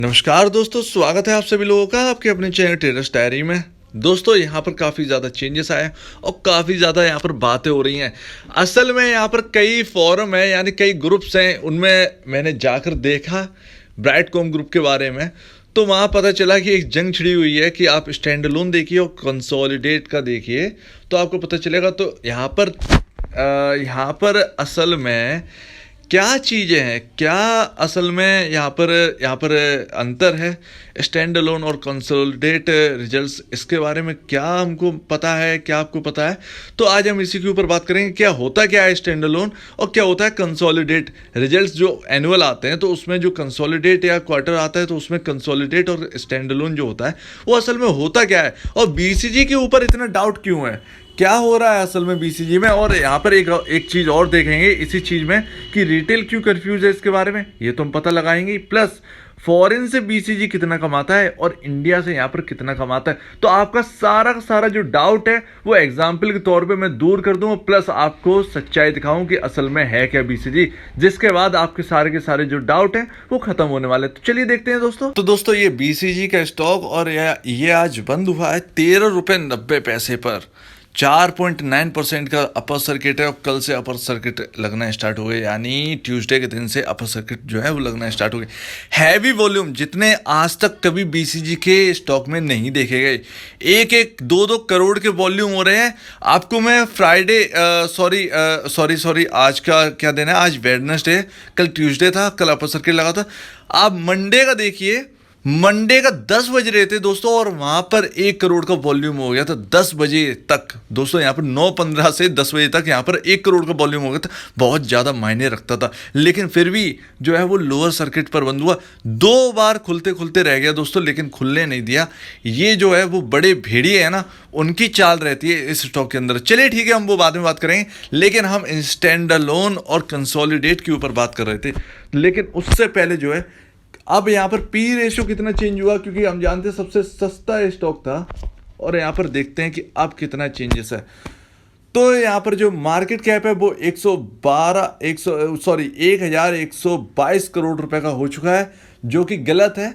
नमस्कार दोस्तों, स्वागत है आप सभी लोगों का आपके अपने चैनल ट्रेडर्स डायरी में। दोस्तों यहाँ पर काफ़ी ज़्यादा चेंजेस आए और काफ़ी ज़्यादा यहाँ पर बातें हो रही हैं। असल में यहाँ पर कई फोरम है, यानी कई ग्रुप्स हैं, उनमें मैंने जाकर देखा ब्राइटकॉम ग्रुप के बारे में। तो वहाँ पता चला कि एक जंग छिड़ी हुई है कि आप स्टैंड अलोन देखिए और कंसोलिडेट का देखिए तो आपको पता चलेगा। तो यहाँ पर असल में क्या चीज़ें हैं, क्या असल में यहाँ पर अंतर है स्टैंड अलोन और कंसोलिडेट रिजल्ट्स, इसके बारे में क्या हमको पता है, क्या आपको पता है? तो आज हम इसी के ऊपर बात करेंगे। क्या है स्टैंड अलोन और क्या होता है कंसोलिडेट रिजल्ट्स। जो एनुअल आते हैं तो उसमें जो कंसोलिडेट या क्वार्टर आता है तो उसमें कंसोलिडेट और स्टैंड अलोन जो होता है वो असल में होता क्या है, और बीसीजी के ऊपर इतना डाउट क्यों है, क्या हो रहा है असल में बीसीजी में। और यहाँ पर एक चीज़ और देखेंगे इसी चीज़ में कि रिटेल क्यों कंफ्यूज है इसके बारे में, ये तो हम पता लगाएंगे। प्लस फॉरेन से बीसीजी कितना कमाता है और इंडिया से यहाँ पर कितना कमाता है। तो आपका सारा का सारा जो डाउट है वो एग्जाम्पल के तौर पे मैं दूर कर दूँ, प्लस आपको सच्चाई दिखाऊं कि असल में है क्या बीसीजी, जिसके बाद आपके सारे के सारे जो डाउट हैं वो खत्म होने वाले। तो चलिए देखते हैं दोस्तों। तो दोस्तों ये बीसीजी का स्टॉक और ये आज बंद हुआ है 13 रुपये 90 पैसे पर। 4.9% का अपर सर्किट है और कल से अपर सर्किट लगना स्टार्ट हो गए, यानी ट्यूसडे के दिन से अपर सर्किट जो है वो लगना स्टार्ट हो गए। हैवी वॉल्यूम जितने आज तक कभी बीसीजी के स्टॉक में नहीं देखे गए, 1-1 2-2 करोड़ के वॉल्यूम हो रहे हैं। आपको मैं फ्राइडे सॉरी आज का क्या दिन है, आज वेडनेसडे, कल ट्यूसडे था, कल अपर सर्किट लगा था। आप मंडे का देखिए, मंडे का 10 बज रहे थे दोस्तों और वहां पर 1 करोड़ का वॉल्यूम हो गया था 10 बजे तक। दोस्तों यहाँ पर 9:15 से 10 बजे तक यहाँ पर 1 करोड़ का वॉल्यूम हो गया था। बहुत ज़्यादा मायने रखता था, लेकिन फिर भी जो है वो लोअर सर्किट पर बंद हुआ। 2 बार खुलते खुलते रह गया दोस्तों, लेकिन खुलने नहीं दिया। ये जो है वो बड़े भेड़िए है ना, उनकी चाल रहती है इस स्टॉक के अंदर। चलिए ठीक है, हम वो बाद में बात करेंगे, लेकिन हम स्टैंड अलोन और कंसोलिडेट के ऊपर बात कर रहे थे। लेकिन उससे पहले जो है अब यहाँ पर पी रेशियो कितना चेंज हुआ, क्योंकि हम जानते हैं सबसे सस्ता स्टॉक था, और यहाँ पर देखते हैं कि अब कितना चेंजेस है। तो यहाँ पर जो मार्केट कैप है वो 1122 करोड़ रुपए का हो चुका है, जो कि गलत है।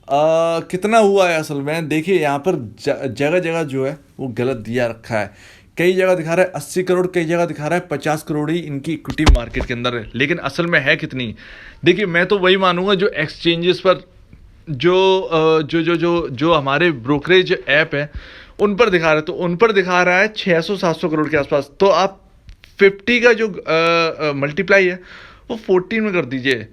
कितना हुआ है असल में देखिए, यहाँ पर जगह जगह जो है वो गलत दिया रखा है। कई जगह दिखा रहा है 80 करोड़, कई जगह दिखा रहा है 50 करोड़ ही इनकी इक्विटी मार्केट के अंदर है, लेकिन असल में है कितनी। देखिए मैं तो वही मानूंगा जो एक्सचेंजेस पर जो हमारे ब्रोकरेज ऐप है उन पर दिखा रहा है, तो उन पर दिखा रहा है 600-700 करोड़ के आसपास। तो आप 50 का जो मल्टीप्लाई है वो 14 में कर दीजिए।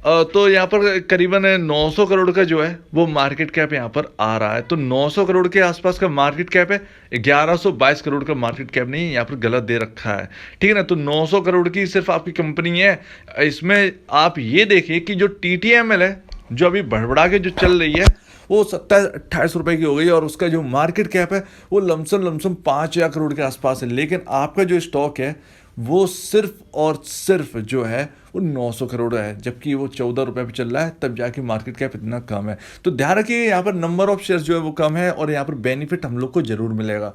तो यहाँ पर करीबन 900 करोड़ का जो है वो मार्केट कैप यहाँ पर आ रहा है। तो 900 करोड़ के आसपास का मार्केट कैप है, 1122 करोड़ का मार्केट कैप नहीं है, यहाँ पर गलत दे रखा है। ठीक है ना। तो 900 करोड़ की सिर्फ आपकी कंपनी है। इसमें आप ये देखिए कि जो TTML है जो अभी बढ़ के जो चल रही है वो 27-28 रुपए की हो गई, और उसका जो मार्केट कैप है वो लमसम 5,000 करोड़ के आसपास है। लेकिन आपका जो स्टॉक है वो सिर्फ और सिर्फ जो है वो 900 करोड़ है, जबकि वो 14 रुपए पे चल रहा है, तब जाके मार्केट कैप इतना कम है। तो ध्यान रखिए यहाँ पर नंबर ऑफ शेयर्स जो है वो कम है, और यहाँ पर बेनिफिट हम लोग को जरूर मिलेगा।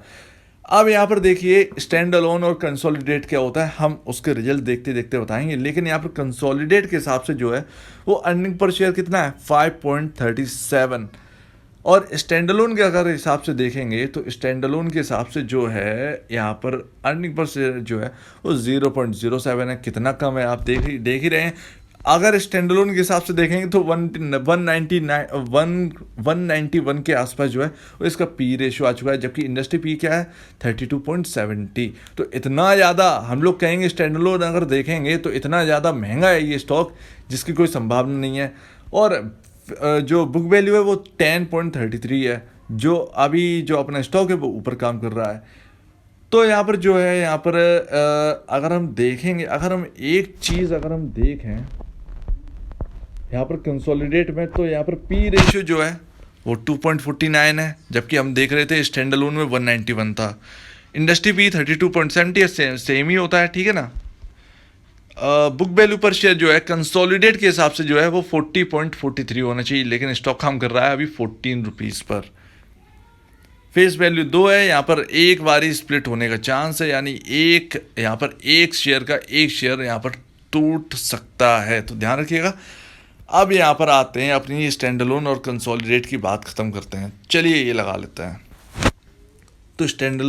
अब यहाँ पर देखिए स्टैंड अलोन और कंसोलिडेट क्या होता है, हम उसके रिजल्ट देखते देखते बताएंगे। लेकिन यहाँ पर कंसोलिडेट के हिसाब से जो है वो अर्निंग पर शेयर कितना है, 5.37। और स्टैंड अलोन के अगर हिसाब से देखेंगे तो स्टैंड अलोन के हिसाब से जो है यहाँ पर अर्निंग पर शेयर जो है वो 0.07 है। कितना कम है, आप देख ही रहे हैं। अगर स्टैंड अलोन के हिसाब से देखेंगे तो 191 के आसपास जो है वो इसका पी रेशियो आ चुका है, जबकि इंडस्ट्री पी क्या है 32.70। तो इतना ज़्यादा हम लोग कहेंगे स्टैंड अलोन अगर देखेंगे तो इतना ज़्यादा महंगा है ये स्टॉक, जिसकी कोई संभावना नहीं है। और जो बुक वैल्यू है वो 10.33 है, जो अभी जो अपना स्टॉक है वो ऊपर काम कर रहा है। तो यहाँ पर जो है यहाँ पर अगर हम देखेंगे, अगर हम एक चीज़ अगर हम देखें यहाँ पर कंसोलिडेट में, तो यहाँ पर पी रेशियो जो है वो 2.49 है, जबकि हम देख रहे थे स्टैंड अलोन में 191 था। इंडस्ट्री पी 32.70 है, सेम ही होता है। ठीक है ना। बुक वैल्यू पर शेयर जो है कंसोलिडेट के हिसाब से जो है वो 40.43 होना चाहिए, लेकिन स्टॉक काम कर रहा है अभी 14 रुपीज़ पर। फेस वैल्यू 2 है, यहाँ पर एक बारी स्प्लिट होने का चांस है, यानी यहाँ पर एक शेयर का एक शेयर यहाँ पर टूट सकता है, तो ध्यान रखिएगा। अब यहाँ पर आते हैं अपनी स्टैंड अलोन और कंसोलिडेट की बात ख़त्म करते हैं। चलिए ये लगा लेते हैं। तो स्टैंड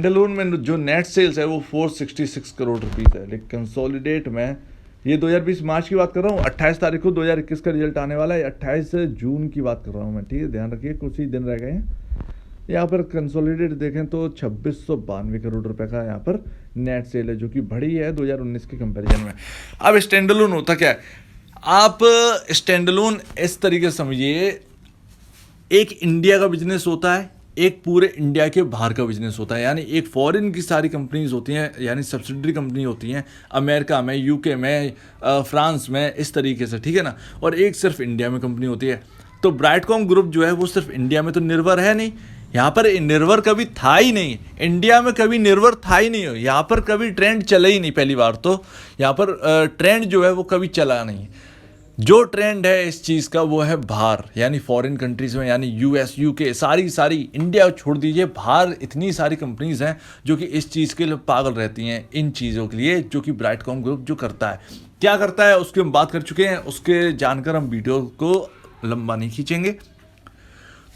अलोन में जो नेट सेल्स है वो 466 करोड़ रुपीस है, लेकिन कंसोलिडेट में ये 2020 मार्च की बात कर रहा हूँ, 28 तारीख को 2021 का रिजल्ट आने वाला है, 28 जून की बात कर रहा हूँ मैं, ठीक है, ध्यान रखिए कुछ ही दिन रह गए हैं। यहाँ पर कंसोलिडेट देखें तो 2692 करोड़ रुपए का यहाँ पर नेट सेल है, जो कि बढ़ी है 2019 के कंपैरिजन में। अब स्टैंड अलोन होता क्या है, आप स्टैंड अलोन इस तरीके से समझिए, एक इंडिया का बिजनेस होता है, एक पूरे इंडिया के बाहर का बिजनेस होता है। यानी एक फॉरेन की सारी कंपनीज होती हैं, यानी सब्सिडरी कंपनी होती हैं अमेरिका में, यूके में, फ्रांस में, इस तरीके से, ठीक है ना। और एक सिर्फ इंडिया में कंपनी होती है। तो ब्राइटकॉम ग्रुप जो है वो सिर्फ इंडिया में तो निर्भर है नहीं, यहाँ पर निर्भर कभी था ही नहीं, इंडिया में कभी निर्भर था ही नहीं, यहाँ पर कभी ट्रेंड चला ही नहीं। पहली बार तो यहाँ पर ट्रेंड जो है वो कभी चला नहीं। जो ट्रेंड है इस चीज़ का वो है बाहर, यानी फॉरेन कंट्रीज़ में, यानी यूएस, यूके, सारी इंडिया छोड़ दीजिए, बाहर इतनी सारी कंपनीज़ हैं जो कि इस चीज़ के लिए पागल रहती हैं, इन चीज़ों के लिए, जो कि ब्राइटकॉम ग्रुप जो करता है। क्या करता है उसके हम बात कर चुके हैं, उसके जानकर हम वीडियो को लंबा नहीं खींचेंगे।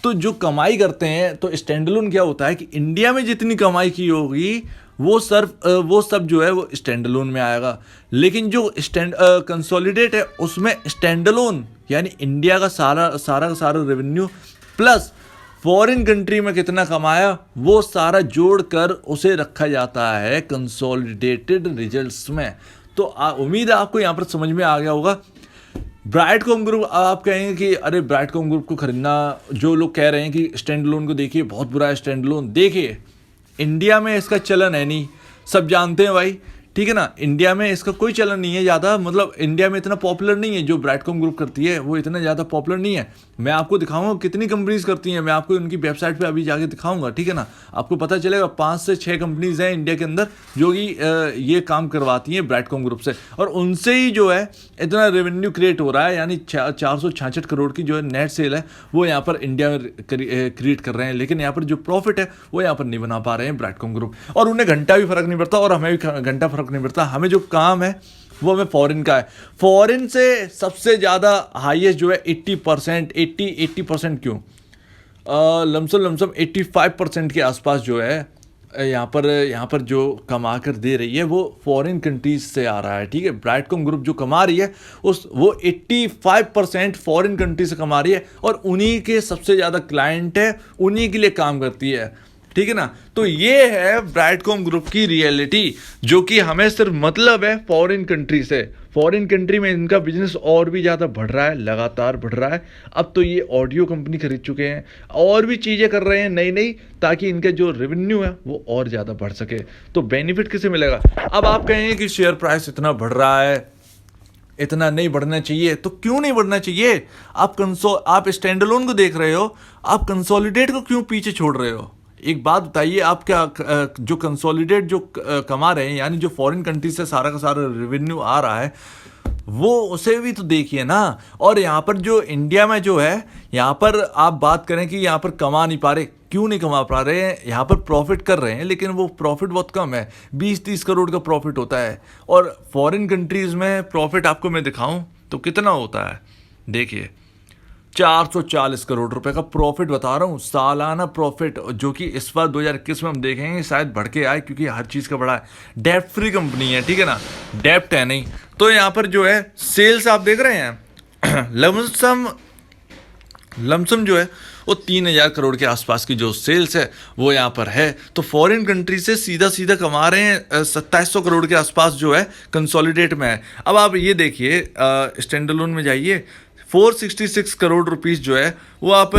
तो जो कमाई करते हैं, तो स्टैंडअलोन क्या होता है कि इंडिया में जितनी कमाई की होगी वो सब जो है वो स्टैंडअलोन में आएगा। लेकिन जो कंसोलिडेट है उसमें स्टैंडअलोन यानी इंडिया का सारा रेवेन्यू प्लस फॉरेन कंट्री में कितना कमाया वो सारा जोड़कर उसे रखा जाता है कंसोलिडेटेड रिजल्ट्स में। तो उम्मीद है आपको यहाँ पर समझ में आ गया होगा। ब्राइटकॉम ग्रुप, आप कहेंगे कि अरे ब्राइटकॉम ग्रुप को खरीदना, जो लोग कह रहे हैं कि स्टैंड अलोन को देखिए बहुत बुरा है स्टैंड अलोन, देखिए इंडिया में इसका चलन है नहीं, सब जानते हैं भाई, ठीक है ना। इंडिया में इसका कोई चलन नहीं है ज़्यादा, मतलब इंडिया में इतना पॉपुलर नहीं है। जो ब्राइटकॉम ग्रुप करती है वो इतना ज़्यादा पॉपुलर नहीं है। मैं आपको दिखाऊंगा कितनी कंपनीज करती हैं, मैं आपको उनकी वेबसाइट पे अभी जाके दिखाऊंगा, ठीक है ना। आपको पता चलेगा 5 से 6 कंपनीज हैं इंडिया के अंदर जो कि ये काम करवाती हैं ब्राइटकॉम ग्रुप से, और उनसे ही जो है इतना रेवेन्यू क्रिएट हो रहा है। यानी 466 करोड़ की जो है नेट सेल है वो यहाँ पर इंडिया में क्रिएट कर रहे हैं, लेकिन यहाँ पर जो प्रॉफिट है वो यहाँ पर नहीं बना पा रहे हैं ब्राइटकॉम ग्रुप। और उन्हें घंटा भी फर्क नहीं पड़ता और हमें भी घंटा फर्क नहीं पड़ता। हमें जो काम है वो हमें फॉरेन का है। फॉरेन से सबसे ज़्यादा हाईएस्ट जो है 80% क्यों, लमसम 85% के आसपास जो है यहाँ पर जो कमा कर दे रही है वो फॉरेन कंट्रीज से आ रहा है, ठीक है। ब्राइटकॉम ग्रुप जो कमा रही है वो 85% फॉरेन कंट्री से कमा रही है, और उन्हीं के सबसे ज़्यादा क्लाइंट है, उन्हीं के लिए काम करती है, ठीक है ना। तो ये है ब्राइटकॉम ग्रुप की रियलिटी, जो कि हमें सिर्फ मतलब है फॉरेन कंट्री से। फॉरेन कंट्री में इनका बिजनेस और भी ज़्यादा बढ़ रहा है, लगातार बढ़ रहा है। अब तो ये ऑडियो कंपनी खरीद चुके हैं, और भी चीज़ें कर रहे हैं नई, ताकि इनका जो रेवेन्यू है वो और ज़्यादा बढ़ सके। तो बेनिफिट किसे मिलेगा। अब आप कहेंगे कि शेयर प्राइस इतना बढ़ रहा है, इतना नहीं बढ़ना चाहिए, तो क्यों नहीं बढ़ना चाहिए। आप स्टैंड अलोन को देख रहे हो, आप कंसोलिडेट को क्यों पीछे छोड़ रहे हो। एक बात बताइए, आप क्या जो कंसोलिडेट जो कमा रहे हैं, यानी जो फॉरेन कंट्री से सारा का सारा रेवेन्यू आ रहा है, वो उसे भी तो देखिए ना। और यहाँ पर जो इंडिया में जो है, यहाँ पर आप बात करें कि यहाँ पर कमा नहीं पा रहे, क्यों नहीं कमा पा रहे हैं। यहाँ पर प्रॉफिट कर रहे हैं, लेकिन वो प्रॉफिट बहुत कम है, 20-30 करोड़ का प्रॉफिट होता है। और फॉरेन कंट्रीज़ में प्रॉफिट आपको मैं दिखाऊं तो कितना होता है, देखिए 440 करोड़ रुपए का प्रॉफिट बता रहा हूँ, सालाना प्रॉफिट, जो कि इस बार 2021 में हम देखेंगे शायद बढ़ के आए, क्योंकि हर चीज़ का बड़ा है। डेप्ट फ्री कंपनी है, ठीक है ना, डेप्ट है नहीं। तो यहाँ पर जो है सेल्स आप देख रहे हैं लमसम जो है वो 3000 करोड़ के आसपास की जो सेल्स है वो यहाँ पर है। तो फॉरेन कंट्री से सीधा कमा रहे हैं 2700 करोड़ के आसपास जो है कंसोलिडेट में है। अब आप ये देखिए, स्टैंड अलोन में जाइए, 466 करोड़ रुपीस जो है वो आप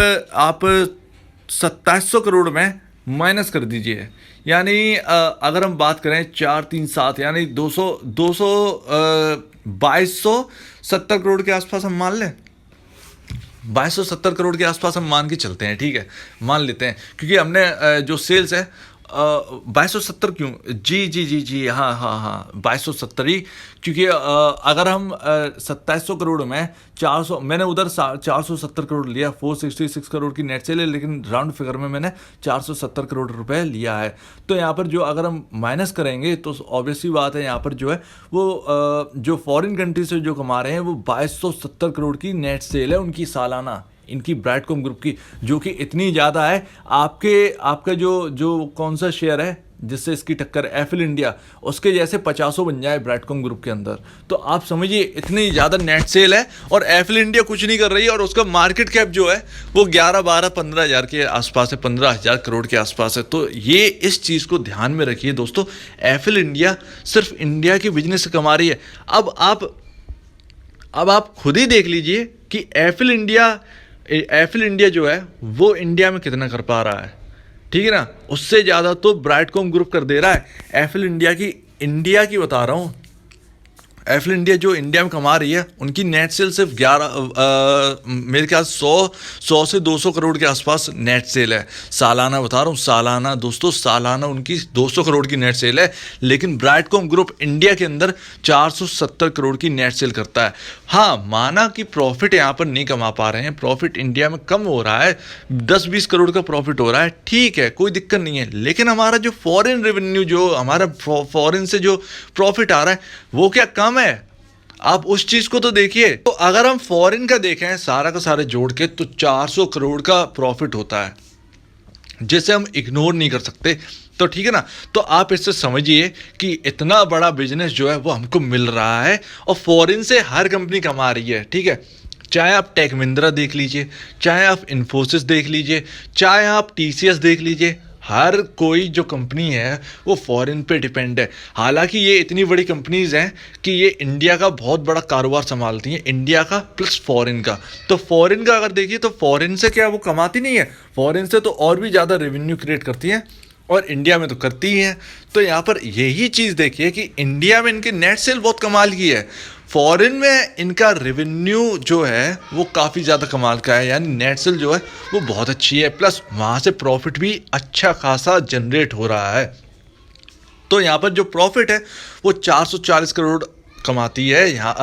2700 करोड़ में माइनस कर दीजिए। यानी अगर हम बात करें 437 यानी 2270 करोड़ के आसपास हम मान लें, 2270 करोड़ के आसपास हम मान के चलते हैं, ठीक है, मान लेते हैं, क्योंकि हमने जो सेल्स है 2270 क्यों? जी जी जी जी, हाँ हाँ हाँ, 2270 ही, क्योंकि अगर हम 2700 करोड़ में 400, मैंने उधर 470 करोड़ लिया, 466 करोड़ की नेट सेल है, लेकिन राउंड फिगर में मैंने 470 करोड़ रुपए लिया है। तो यहाँ पर जो अगर हम माइनस करेंगे तो ऑब्वियसली बात है, यहाँ पर जो है वो जो फॉरेन कंट्री से जो कमा रहे हैं वो 2270 करोड़ की नेट सेल है उनकी सालाना, इनकी ब्राडकॉम ग्रुप की, जो कि इतनी ज़्यादा है। आपका जो जो कौन सा शेयर है जिससे इसकी टक्कर एफिल इंडिया, उसके जैसे 50 बन जाए ब्राडकॉम ग्रुप के अंदर। तो आप समझिए इतनी ज़्यादा नेट सेल है, और एफिल इंडिया कुछ नहीं कर रही है, और उसका मार्केट कैप जो है वो 11, 12, 15 हज़ार के आसपास है, 15,000 करोड़ के आसपास है। तो ये इस चीज़ को ध्यान में रखिए दोस्तों, एफिल इंडिया सिर्फ इंडिया के बिजनेस से कमा रही है। अब आप खुद ही देख लीजिए कि एफिल इंडिया जो है वो इंडिया में कितना कर पा रहा है, ठीक है ना। उससे ज़्यादा तो ब्राडकॉम ग्रुप कर दे रहा है। एफिल इंडिया की बता रहा हूँ, एफिल इंडिया जो इंडिया में कमा रही है उनकी नेट सेल सिर्फ 11, मेरे ख्याल 100 से 200 करोड़ के आसपास नेट सेल है सालाना, बता रहा हूँ सालाना दोस्तों, सालाना उनकी 200 करोड़ की नेट सेल है। लेकिन ब्राडकॉम ग्रुप इंडिया के अंदर 470 करोड़ की नेट सेल करता है। हाँ, माना कि प्रॉफिट यहाँ पर नहीं कमा पा रहे हैं, प्रॉफिट इंडिया में कम हो रहा है, 10-20 करोड़ का प्रॉफिट हो रहा है, ठीक है, कोई दिक्कत नहीं है। लेकिन हमारा जो फॉरेन रेवेन्यू, जो हमारा फॉरेन से जो प्रॉफिट आ रहा है वो क्या कम है? आप उस चीज को तो देखिए। तो अगर हम फॉरेन का देखें सारा का सारे जोड़ के, तो 400 करोड़ का प्रॉफिट होता है, जिसे हम इग्नोर नहीं कर सकते। तो ठीक है ना। तो आप इससे समझिए कि इतना बड़ा बिजनेस जो है वो हमको मिल रहा है, और फॉरेन से हर कंपनी कमा रही है, ठीक है। चाहे आप टेक महिंद्रा देख लीजिए, चाहे आप इन्फोसिस देख लीजिए, चाहे आप टीसीएस देख लीजिए, हर कोई जो कंपनी है वो फॉरेन पे डिपेंड है। हालांकि ये इतनी बड़ी कंपनीज हैं कि ये इंडिया का बहुत बड़ा कारोबार संभालती हैं, इंडिया का प्लस फॉरेन का। तो फॉरेन का अगर देखिए तो फॉरेन से क्या वो कमाती नहीं है, फॉरेन से तो और भी ज़्यादा रेवेन्यू क्रिएट करती हैं, और इंडिया में तो करती ही हैं। तो यहाँ पर यही चीज़ देखिए कि इंडिया में इनकी नेट सेल बहुत कमाल की है, फॉरेन में इनका रेवेन्यू जो है वो काफ़ी ज़्यादा कमाल का है, यानी नेट सेल जो है वो बहुत अच्छी है, प्लस वहाँ से प्रॉफिट भी अच्छा खासा जनरेट हो रहा है। तो यहाँ पर जो प्रॉफिट है वो 440 करोड़ कमाती है यहाँ,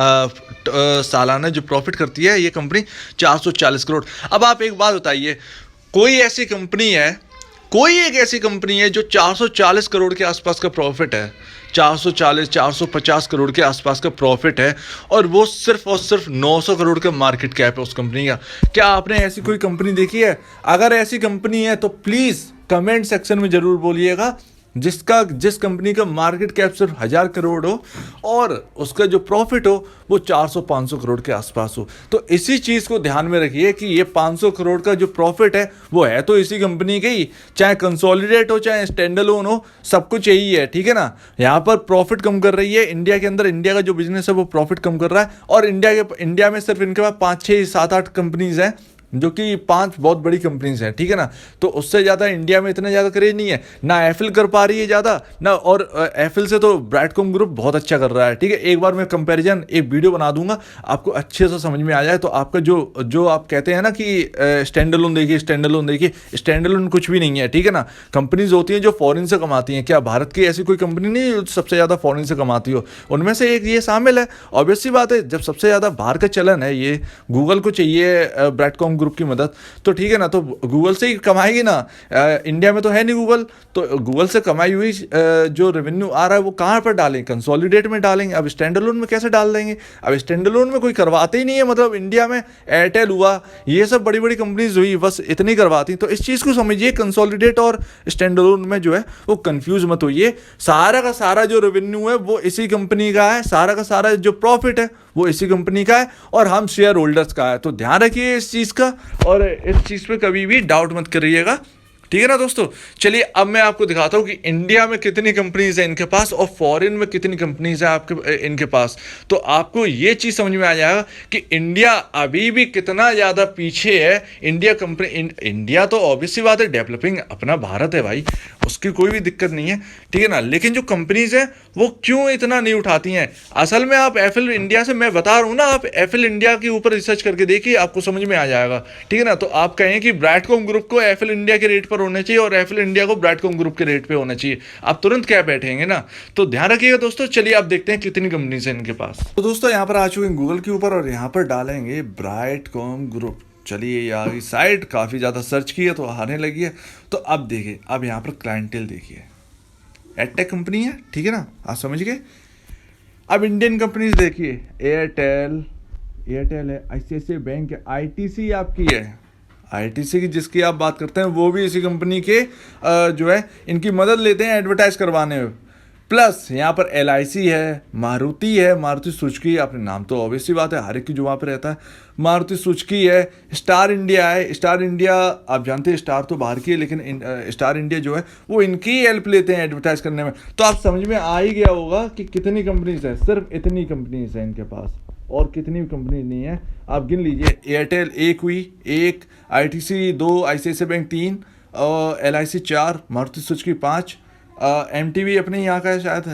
सालाना जो प्रॉफिट करती है ये कंपनी 440 करोड़। अब आप एक बात बताइए, कोई एक ऐसी कंपनी है जो 440 करोड़ के आसपास का प्रॉफिट है, 440 450 करोड़ के आसपास का प्रॉफिट है, और वो सिर्फ और सिर्फ 900 करोड़ का मार्केट कैप है उस कंपनी का? क्या आपने ऐसी कोई कंपनी देखी है? अगर ऐसी कंपनी है तो प्लीज़ कमेंट सेक्शन में ज़रूर बोलिएगा, जिस कंपनी का मार्केट कैप सिर्फ 1000 करोड़ हो और उसका जो प्रॉफिट हो वो 400-500 करोड़ के आसपास हो। तो इसी चीज़ को ध्यान में रखिए कि ये 500 करोड़ का जो प्रॉफिट है वो है तो इसी कंपनी का ही, चाहे कंसोलिडेट हो चाहे स्टैंड अलोन हो, सब कुछ यही है, ठीक है ना। यहाँ पर प्रॉफिट कम कर रही है इंडिया के अंदर, इंडिया का जो बिजनेस है वो प्रॉफिट कम कर रहा है, और इंडिया में सिर्फ इनके पास 5, 6, 7, 8 कंपनीज हैं, जो कि 5 बहुत बड़ी कंपनीज हैं, ठीक है ना। तो उससे ज़्यादा इंडिया में इतना ज़्यादा क्रेज नहीं है, ना एफिल कर पा रही है ज़्यादा ना, और एफिल से तो ब्राडकॉम ग्रुप बहुत अच्छा कर रहा है, ठीक है। एक बार मैं कंपैरिजन एक वीडियो बना दूंगा, आपको अच्छे से समझ में आ जाए। तो आपका जो आप कहते हैं ना कि स्टैंड अलोन देखिए, स्टैंड अलोन कुछ भी नहीं है, ठीक है ना। कंपनीज होती हैं जो फॉरेन से कमाती हैं, क्या भारत की ऐसी कोई कंपनी नहीं है जो सबसे ज़्यादा फॉरेन से कमाती हो? उनमें से एक ये शामिल है। ऑब्वियसली बात है, जब सबसे ज़्यादा बाहर का चलन है, ये गूगल को चाहिए ब्राडकॉम ग्रुप की मदद, तो ठीक है ना, तो गूगल से ही कमाएगी ना। इंडिया में तो है नहीं गूगल, तो गूगल से कमाई हुई जो रेवेन्यू आ रहा है वो कहाँ पर डालेंगे? कंसोलिडेट में डालेंगे। अब स्टैंड अलोन में कैसे डाल देंगे? अब स्टैंड अलोन में कोई करवाते ही नहीं है, मतलब इंडिया में एयरटेल हुआ, ये सब बड़ी बड़ी कंपनीज हुई, बस इतनी करवाती। तो इस चीज़ को समझिए, कंसोलिडेट और स्टैंड अलोन में जो है वो कंफ्यूज मत होइए। सारा का सारा जो रेवेन्यू है वो इसी कंपनी का है, सारा का सारा जो प्रॉफिट है वो इसी कंपनी का है, और हम शेयर होल्डर्स का है। तो ध्यान रखिए इस चीज़ का, और इस चीज़ पे कभी भी डाउट मत करिएगा, ठीक है ना दोस्तों। चलिए अब मैं आपको दिखाता हूँ कि इंडिया में कितनी कंपनीज हैं इनके पास और फॉरेन में कितनी कंपनीज हैं इनके पास। तो आपको ये चीज़ समझ में आ जाएगा कि इंडिया अभी भी कितना ज़्यादा पीछे है। इंडिया तो ऑब्वियसली बात है, डेवलपिंग अपना भारत है भाई, उसकी कोई भी दिक्कत नहीं है, ठीक है ना। लेकिन जो कंपनीज हैं वो क्यों इतना नहीं उठाती हैं? असल में आप एफिल इंडिया से, मैं बता रहा हूँ ना, आप एफिल इंडिया के ऊपर रिसर्च करके देखिए, आपको समझ में आ जाएगा, ठीक है ना। तो आप कहें कि ब्राडकॉम ग्रुप को एफिल इंडिया के रेट पर होने चाहिए और एफिल इंडिया को ब्राइटकॉम ग्रुप के रेट पे होना चाहिए। आप तुरंत क्या बैठेंगे ना, तो ध्यान रखिएगा दोस्तों। चलिए आप देखते हैं कितनी कंपनीज है इनके पास। तो दोस्तों यहाँ पर आ चुके हैं गूगल के ऊपर और यहाँ पर डालेंगे ब्राइटकॉम ग्रुप। चलिए ये आ गई साइट, काफ़ी ज़्यादा सर्च की है तो आने लगी है। तो अब देखिए, अब यहाँ पर क्लाइंटेल देखिए, एडटेक कंपनी है, ठीक है ना, आप समझ गए। अब इंडियन कंपनीज देखिए, एयरटेल है, ICICI बैंक है, ITC आपकी है, ITC की जिसकी आप बात करते हैं वो भी इसी कंपनी के जो है इनकी मदद लेते हैं एडवर्टाइज करवाने में। प्लस यहाँ पर LIC है, मारुति सुजुकी, आपने नाम तो ऑब्वियस सी बात है हर एक की जो वहाँ पे रहता है, मारुति सुजुकी है, स्टार इंडिया है। स्टार इंडिया आप जानते हैं स्टार तो बाहर की है, लेकिन स्टार इंडिया जो है वो इनकी हेल्प लेते हैं एडवर्टाइज करने में। तो आप समझ में आ ही गया होगा कि कितनी कंपनीज है, सिर्फ इतनी कंपनीज है इनके पास, और कितनी भी कंपनी नहीं है। आप गिन लीजिए, एयरटेल एक हुई, एक ITC 2, ICICI बैंक 3, और LIC 4, मारुति सुजुकी 5, MTV अपने यहाँ का है शायद,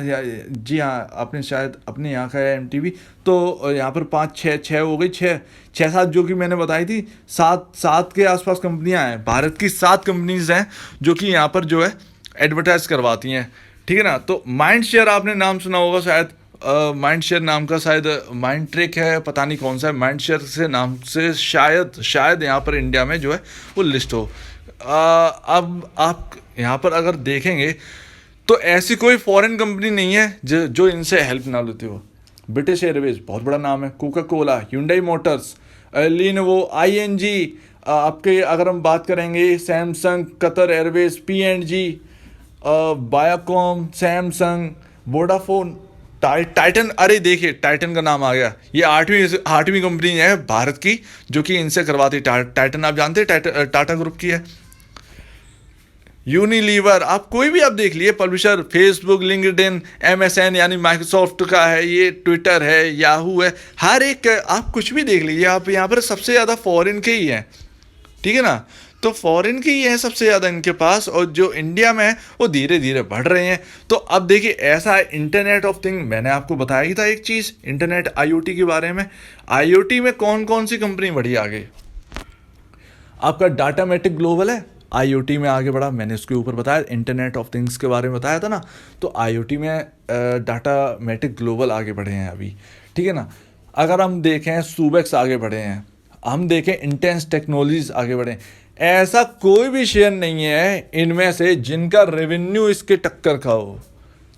जी हाँ अपने शायद अपने यहाँ का है MTV। तो यहाँ पर 5 6 हो गई, 6 7 जो कि मैंने बताई थी, 7 के आसपास कंपनियाँ हैं। भारत की 7 कंपनीज हैं जो कि यहाँ पर जो है एडवर्टाइज करवाती हैं, ठीक है ना। तो माइंड शेयर आपने नाम सुना होगा शायद, माइंड शेयर नाम का शायद माइंड ट्रिक है, पता नहीं कौन सा है, माइंड शेयर से नाम से शायद यहाँ पर इंडिया में जो है वो लिस्ट हो। अब आप यहाँ पर अगर देखेंगे तो ऐसी कोई फॉरेन कंपनी नहीं है जो इनसे हेल्प ना लेती हो। ब्रिटिश एयरवेज बहुत बड़ा नाम है, Coca Cola, Hyundai motors, Lenovo, ING, आपके अगर हम बात करेंगे Samsung, Qatar Airways, P&G, Biocon, Samsung, Vodafone, Titan. अरे देखिए टाइटन का नाम आ गया, ये आठवीं कंपनी है भारत की जो कि इनसे करवाती। टाइटन आप जानते हैं टाटा ग्रुप की है। यूनिलीवर, आप कोई भी आप देख लिए पब्लिशर, फेसबुक, लिंक्डइन, MSN यानी माइक्रोसॉफ्ट का है, ये ट्विटर है, याहू है, हर एक आप कुछ भी देख लीजिए, आप यहाँ पर सबसे ज़्यादा फॉरेन के ही हैं, ठीक है ना। तो फॉरेन के ही हैं सबसे ज़्यादा इनके पास, और जो इंडिया में है वो धीरे धीरे बढ़ रहे हैं। तो अब देखिए ऐसा है, इंटरनेट ऑफ थिंग मैंने आपको बताया ही था एक चीज़, इंटरनेट IoT के बारे में। IoT में कौन कौन सी कंपनी बढ़ी आगे, आपका डाटामेटिक ग्लोबल है, IoT में आगे बढ़ा, मैंने उसके ऊपर बताया, इंटरनेट ऑफ थिंग्स के बारे में बताया था ना। तो IoT में डाटामेटिक ग्लोबल आगे बढ़े हैं अभी, ठीक है ना। अगर हम देखें सुबेक्स आगे बढ़े हैं, हम देखें इंटेंस टेक्नोलॉजीज आगे बढ़े हैं। ऐसा कोई भी शेयर नहीं है इनमें से जिनका रेवेन्यू इसके टक्कर का हो।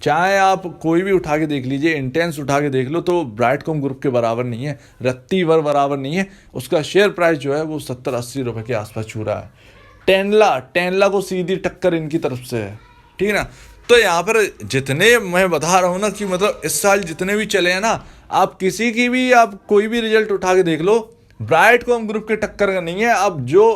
चाहे आप कोई भी उठा के देख लीजिए, इंटेंस उठा के देख लो तो ब्राइटकॉम ग्रुप के बराबर नहीं है, रत्ती भर बराबर नहीं है। उसका शेयर प्राइस जो है वो 70-80 रुपये के आसपास छू रहा है। टेनला को सीधी टक्कर इनकी तरफ से है, ठीक है ना। तो यहाँ पर जितने मैं बता रहा हूँ ना कि मतलब इस साल जितने भी चले हैं ना, आप किसी की भी आप कोई भी रिजल्ट उठा के देख लो, ब्राइटकॉम ग्रुप के टक्कर का नहीं है। अब जो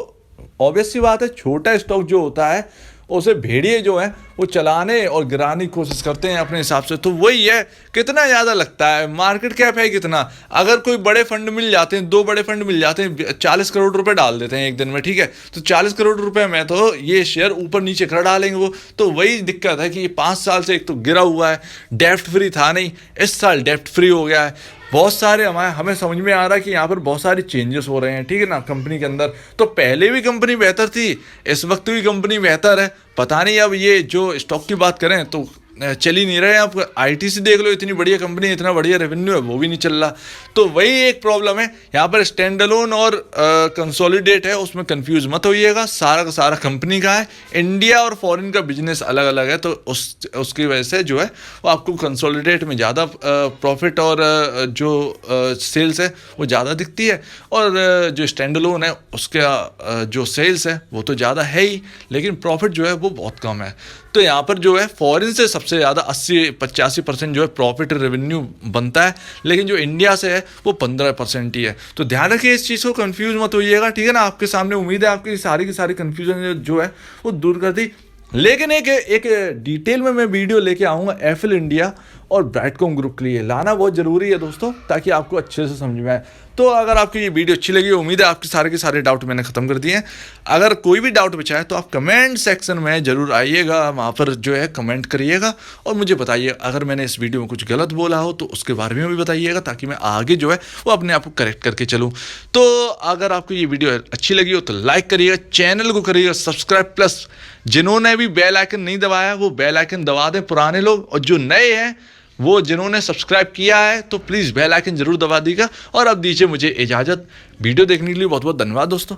ऑब्वियस सी बात है, छोटा स्टॉक जो होता है उसे भेड़िए जो है वो चलाने और गिराने की कोशिश करते हैं अपने हिसाब से। तो वही है, कितना ज़्यादा लगता है, मार्केट कैप है कितना। अगर कोई बड़े फंड मिल जाते हैं, 2 बड़े फंड मिल जाते हैं, 40 करोड़ रुपए डाल देते हैं एक दिन में, ठीक है। तो 40 करोड़ रुपए में तो ये शेयर ऊपर नीचे कर डालेंगे वो। तो वही दिक्कत है कि ये 5 साल से एक तो गिरा हुआ है, डेप्ट फ्री था नहीं, इस साल डेप्ट फ्री हो गया है। बहुत सारे हमें समझ में आ रहा है कि यहाँ पर बहुत सारे चेंजेस हो रहे हैं, ठीक है ना, कंपनी के अंदर। तो पहले भी कंपनी बेहतर थी, इस वक्त भी कंपनी बेहतर है, पता नहीं। अब ये जो स्टॉक की बात करें तो चल ही नहीं रहे। आप ITC देख लो, इतनी बढ़िया कंपनी, इतना बढ़िया रेवेन्यू है, वो भी नहीं चल रहा। तो वही एक प्रॉब्लम है यहाँ पर, स्टैंड अलोन और कंसोलिडेट है, उसमें कंफ्यूज मत होइएगा। सारा का सारा कंपनी का है, इंडिया और फॉरेन का बिजनेस अलग अलग है। तो उसकी वजह से जो है वो आपको कंसोलिडेट में ज़्यादा प्रॉफिट और जो सेल्स है वो ज़्यादा दिखती है, और जो स्टैंड अलोन है उसका जो सेल्स है वो तो ज़्यादा है ही, लेकिन प्रॉफिट जो है वो बहुत कम है। तो यहाँ पर जो है फॉरेन से सबसे ज़्यादा 80-85% जो है प्रॉफिट रेवेन्यू बनता है, लेकिन जो इंडिया से है वो 15% ही है। तो ध्यान रखिए इस चीज़ को, कंफ्यूज मत होइएगा, ठीक है ना। आपके सामने उम्मीद है आपकी सारी की सारी कंफ्यूजन जो है वो दूर कर दी। लेकिन एक डिटेल में मैं वीडियो लेके आऊँगा एफिल इंडिया और ब्राइटकॉम ग्रुप के लिए, लाना बहुत ज़रूरी है दोस्तों, ताकि आपको अच्छे से समझ में आए। तो अगर आपकी ये वीडियो अच्छी लगी, उम्मीद है आपके सारे के सारे डाउट मैंने ख़त्म कर दिए हैं। अगर कोई भी डाउट बचा है तो आप कमेंट सेक्शन में ज़रूर आइएगा, वहाँ पर जो है कमेंट करिएगा और मुझे बताइए। अगर मैंने इस वीडियो में कुछ गलत बोला हो तो उसके बारे में भी बताइएगा, ताकि मैं आगे जो है वो अपने आप को करेक्ट करके चलूँ। तो अगर आपको ये वीडियो अच्छी लगी हो तो लाइक करिएगा, चैनल को करिएगा सब्सक्राइब, प्लस जिन्होंने भी बेल आइकन नहीं दबाया वो बेल आइकन दबा दें, पुराने लोग, और जो नए हैं वो जिन्होंने सब्सक्राइब किया है तो प्लीज़ बेल आइकन जरूर दबा दीजिएगा। और अब दीजिए मुझे इजाज़त। वीडियो देखने के लिए बहुत बहुत धन्यवाद दोस्तों।